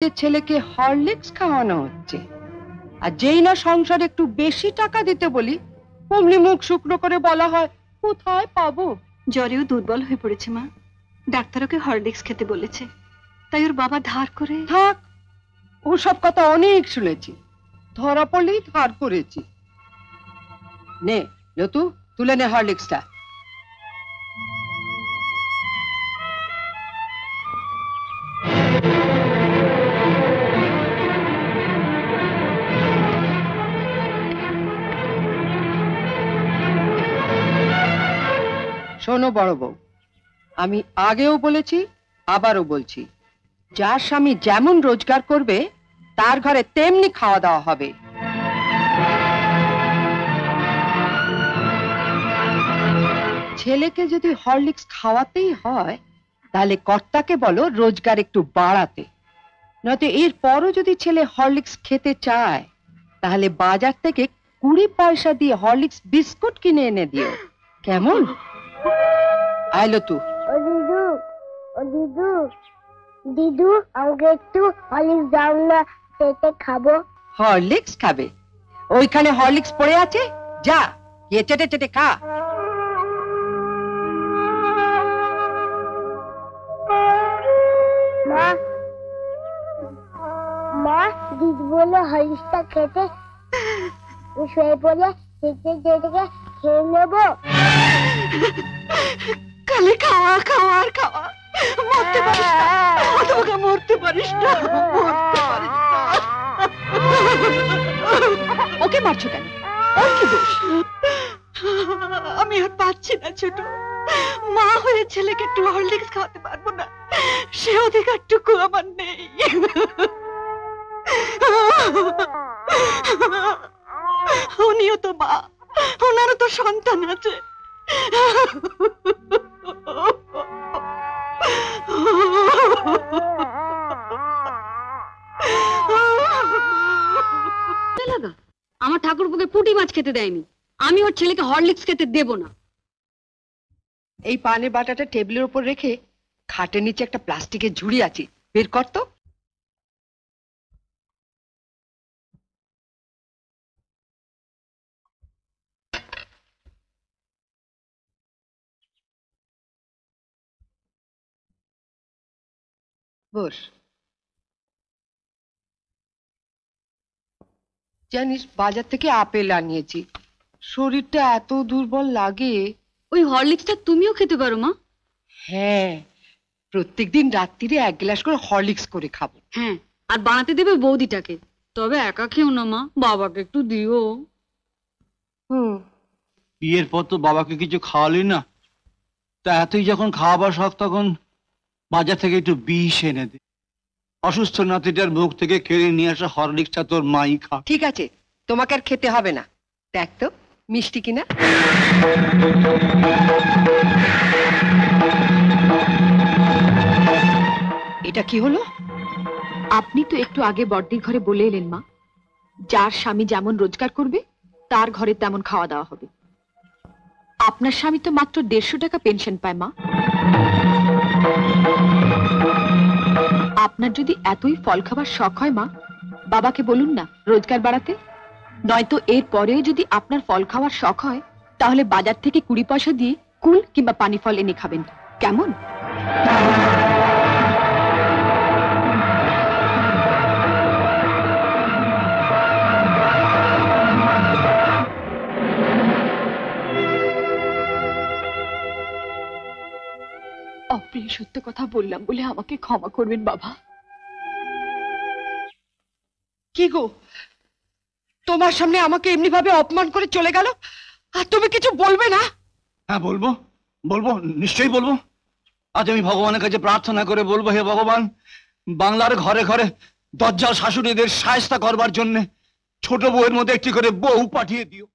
যে ছেলেকে হরলিক্স খাওয়ানো হচ্ছে, আর যেই না সংসারে একটু বেশি টাকা দিতে বলি অমনি মুখ শুকনো করে বলা হয় কোথায় পাবো। জ্বরেও দুর্বল হয়ে পড়েছে মা, ডাক্তার ওকে হরলিক্স খেতে বলেছে, তাই ওর বাবা ধার করে। থাক, ওসব কথা অনেক শুনেছি, ধরা পড়লেই ধার করেছি। নে লতু, তুলে নে হরলিক্সটা। শোনো বড় বউ, আমি আগেও বলেছি আবারও বলছি, যার স্বামী যেমন রোজগার করবে তার ঘরে তেমনি খাওয়া দাওয়া হবে। ছেলেকে যদি হরলিক্স খাওয়াতেই হয় তাহলে কর্তাকে বলো রোজগার একটু বাড়াতে, নয়তো এর পরও যদি ছেলে হরলিক্স খেতে চায় তাহলে বাজার থেকে 20 পয়সা দিয়ে হরলিক্স বিস্কুট কিনে এনে দিও, কেমন? আইলো তু। ও দিদু, ও দিদু, দিদু আমাকে একটু হরলিক্স দাও না, খেতে খাবো। হরলিক্স খাবে? ওইখানে হরলিক্স পড়ে আছে, যা গিয়ে চেটে চেটে খা। মা, মা দিদি বলে হরলিক্সটা খেতে, শুয়ে পড়ে চেটে চেটে খেয়ে নেবো। খালি খাওয়া খাওয়া আর খাওয়া, মরতে পারিস না, তোমাকে মরতে পারিস না, মরতে পারিস না। ওকে মারছো কেন? ওর কি দোষ? আমি আর পাচ্ছি না ছোট, মা হয়ে ছেলেকে একটু হরলিক্স খাওয়াতে পারবো না, সে অধিকারটুকু আমার নেই। উনিও তো মা, ওনারও তো সন্তান আছে। আমার ঠাকুরপুকে পুঁটি মাছ খেতে দেয়নি, আমি ওর ছেলেকে হরলিক্স খেতে দেব না। এই পানের বাটাটা টেবিলের উপর রেখে খাটের নিচে একটা প্লাস্টিকের ঝুড়ি আছে, বের কর তো। বস। জানিস বাজার থেকে আপেল আনিয়েছি, শরীরটা এত দুর্বল লাগে। ওই হরলিক্সটা তুমিও খেতে পারো মা। হ্যাঁ, প্রত্যেকদিন রাত্রিরে 1 গ্লাস করে হরলিক্স করে খাবো। হ্যাঁ, আর বানাতে দেবে বৌদিটাকে, তবে একা খেও না মা, বাবাকে একটু দিও। বিয়ের পর তো বাবাকে কিছু খাওয়ালি না, তা এতই যখন খাওয়াবার শখ তখন বাজার থেকে একটু বিষ এনে দে। অসুস্থ নাতিটার মুখ থেকে কেড়ে নিয়ে আসা হরলিক্সটা তোর মাই খা। ঠিক আছে, তোমাকে আর খেতে হবে না। দেখ তো মিষ্টি কিনা। এটা কি হলো? আপনি তো একটু আগে বড়দির ঘরে বলে এলেন মা, যার স্বামী যেমন রোজগার করবে তার ঘরে তেমন খাওয়া দাওয়া হবে। আপনার স্বামী তো মাত্র 150 টাকা পেনশন পায় মা। আপনার যদি এতই ফল খাবার শখ হয় মা, বাবাকে বলুন না রোজগার বাড়াতে। নয়তো এর পরেও যদি আপনার ফল খাওয়ার শখ হয় তাহলে বাজার থেকে 20 পয়সা দিয়ে কুল কিংবা পানি ফল এনে খাবেন, কেমন? অপ্রিয় সত্য কথা বললাম বলে আমাকে ক্ষমা করবেন বাবা। কি গো, তোমার সামনে আমাকে এমনি ভাবে অপমান করে চলে গেল, আর তুমি কিছু বলবে না? হ্যাঁ বলবো, বলবো, নিশ্চয়ই বলবো। আজ আমি ভগবানের কাছে প্রার্থনা করে বলবো, হে ভগবান, বাংলার ঘরে ঘরে দজ্জাল শাশুড়িদের শায়েস্তা করবার জন্য ছোট বউয়ের মধ্যে একটি করে বউ পাঠিয়ে দিও।